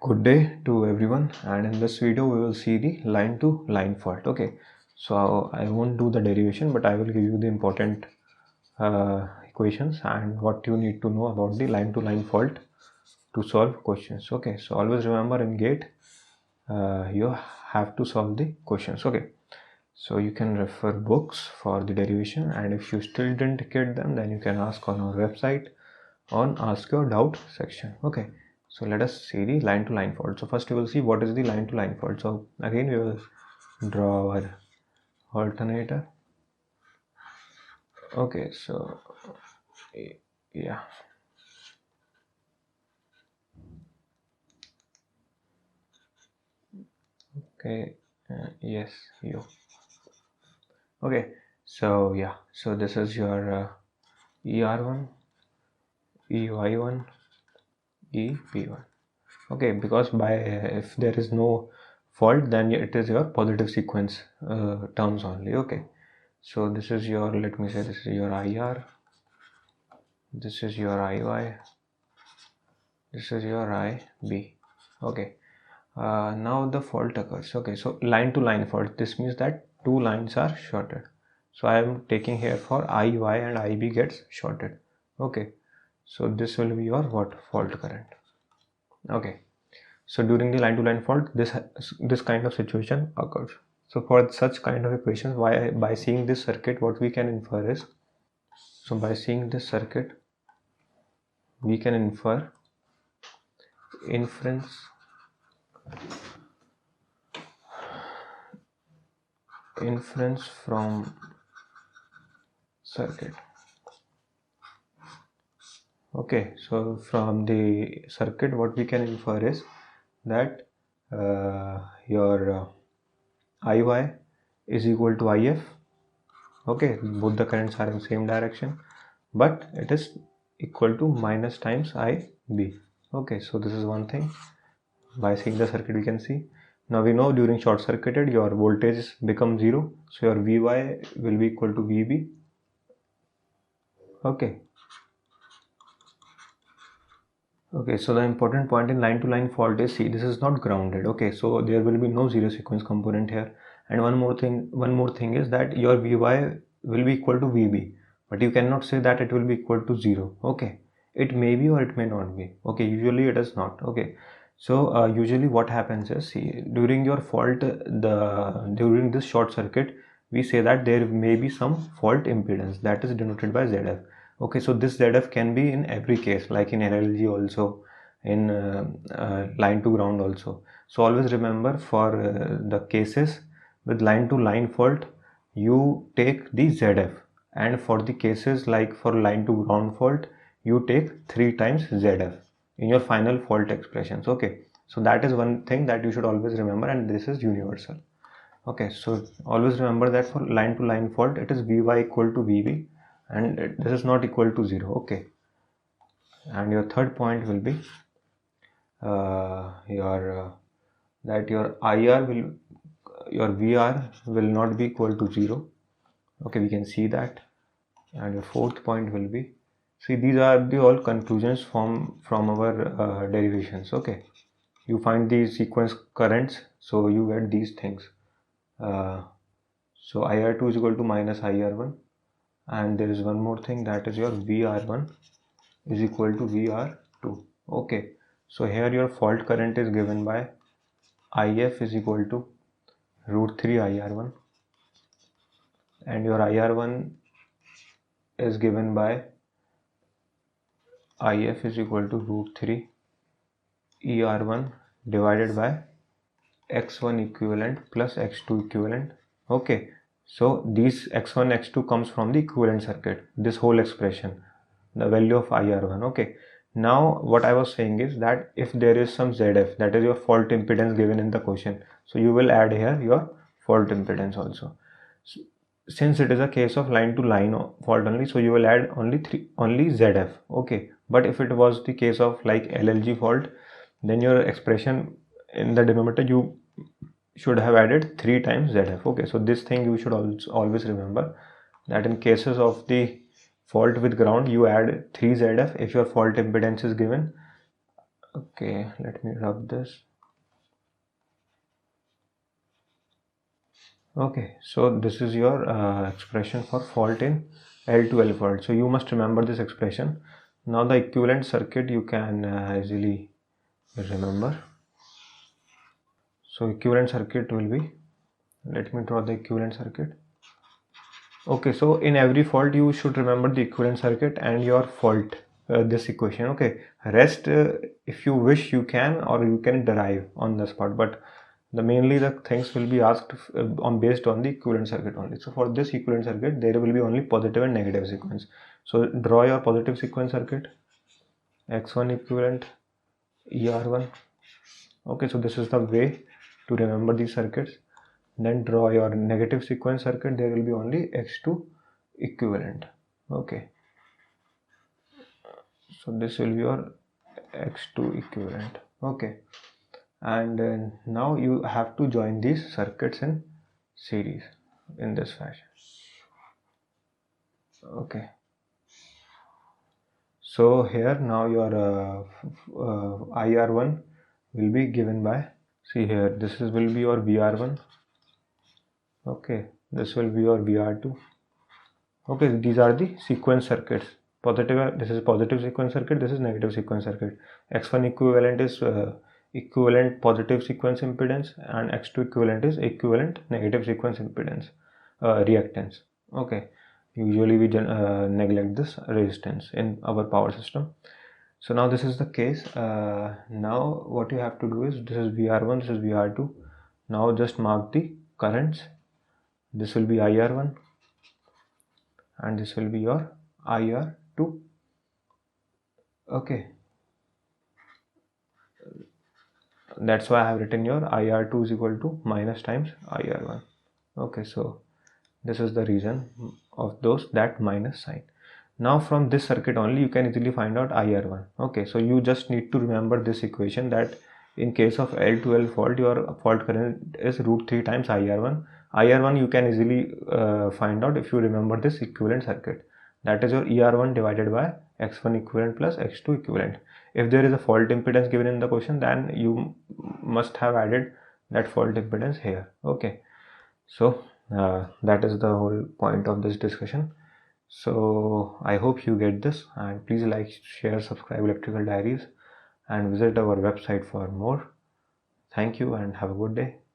Good day to everyone, and in this video we will see the line to line fault. Okay, so I won't do the derivation, but I will give you the important equations and what you need to know about the line to line fault to solve questions. Okay, so always remember in GATE you have to solve the questions. Okay, so you can refer books for the derivation, and if you still didn't get them, then you can ask on our website on ask your doubt section. Okay, so let us see the line to line fault. So first we will see what is the line to line fault. So again we will draw our alternator. Okay, so yeah, okay, yes, you. Okay, so yeah, so this is your ER1, EY1, EP1. Okay, because by if there is no fault, then it is your positive sequence terms only. Okay, so this is your, let me say this is your IR, this is your IY, this is your IB. Okay, now the fault occurs. Okay, so line to line fault, this means that two lines are shorted. So I am taking here for IY and IB gets shorted. Okay, so this will be your what, fault current. Okay, so during the line to line fault, this kind of situation occurs. So for such kind of equations, by seeing this circuit, what we can infer is, so by seeing this circuit we can infer inference from circuit. Okay, so from the circuit what we can infer is that your IY is equal to IF. Okay, both the currents are in same direction, but it is equal to minus times IB. Okay, so this is one thing. By seeing the circuit we can see. Now we know during short circuited your voltage become 0, so your Vy will be equal to Vb. Okay, so the important point in line to line fault is, see, this is not grounded. Okay, so there will be no zero sequence component here. And one more thing is that your Vy will be equal to Vb, but you cannot say that it will be equal to 0. Okay, it may be or it may not be. Okay, usually it is not. Okay, so usually what happens is, see, during your fault, during this short circuit, we say that there may be some fault impedance that is denoted by ZF. Okay, so this ZF can be in every case, like in NLG also, in line to ground also. So always remember, for the cases with line to line fault, you take the ZF, and for the cases like for line to ground fault, you take 3 times ZF in your final fault expressions. Okay, so that is one thing that you should always remember, and this is universal. Okay, so always remember that for line to line fault, it is Vy equal to Vb, and this is not equal to 0. Okay, and your third point will be that your IR will, your Vr will not be equal to 0. Okay, we can see that. And your fourth point will be, see, these are the all conclusions from our derivations. Okay, you find these sequence currents, so you get these things. So IR2 is equal to minus IR1, and there is one more thing, that is your VR1 is equal to VR2. Okay, so here your fault current is given by IF is equal to root 3 IR1, and your IR1 is given by IF is equal to root 3 ER1 divided by X1 equivalent plus X2 equivalent. Okay, so these X1 X2 comes from the equivalent circuit, this whole expression, the value of IR1. Okay, now what I was saying is that if there is some ZF, that is your fault impedance given in the question, so you will add here your fault impedance also. So, since it is a case of line to line fault only, so you will add only ZF. Okay, but if it was the case of like LLG fault, then your expression in the denominator you should have added 3 times ZF. Okay, so this thing you should always remember, that in cases of the fault with ground, you add 3 ZF if your fault impedance is given Okay, let me rub this. Okay, so this is your expression for fault in L2L fault. So you must remember this expression. Now the equivalent circuit you can easily remember. So equivalent circuit will be, let me draw the equivalent circuit. Okay, so in every fault you should remember the equivalent circuit and your fault, this equation. Okay, rest if you wish you can, or you can derive on the spot, but mainly the things will be asked on based on the equivalent circuit only. So for this equivalent circuit there will be only positive and negative sequence. So draw your positive sequence circuit, x1 equivalent ER1. Okay, so this is the way to remember these circuits. Then draw your negative sequence circuit, there will be only x2 equivalent. Okay, so this will be your x2 equivalent. Okay, and now you have to join these circuits in series in this fashion. Okay, so here now your IR1 will be given by, see here, this is will be your VR1. Okay, this will be your VR2. Okay, these are the sequence circuits. Positive, this is positive sequence circuit, this is negative sequence circuit. X1 equivalent is equivalent positive sequence impedance, and X2 equivalent is equivalent negative sequence impedance, reactance. Okay, usually we neglect this resistance in our power system. So now this is the case. Now what you have to do is, this is VR1, this is VR2. Now just mark the currents. This will be IR1 and this will be your IR2. Okay, that's why I have written your IR2 is equal to minus times IR1. Okay, so this is the reason of that minus sign. Now from this circuit only you can easily find out IR1. Okay, so you just need to remember this equation, that in case of L2L fault, your fault current is √3 times IR1. IR1 you can easily find out if you remember this equivalent circuit, that is your ER1 divided by X1 equivalent plus X2 equivalent. If there is a fault impedance given in the question, then you must have added that fault impedance here. Okay, so that is the whole point of this discussion. So I hope you get this, and please like, share, subscribe Electrical Diaries, and visit our website for more. Thank you and have a good day.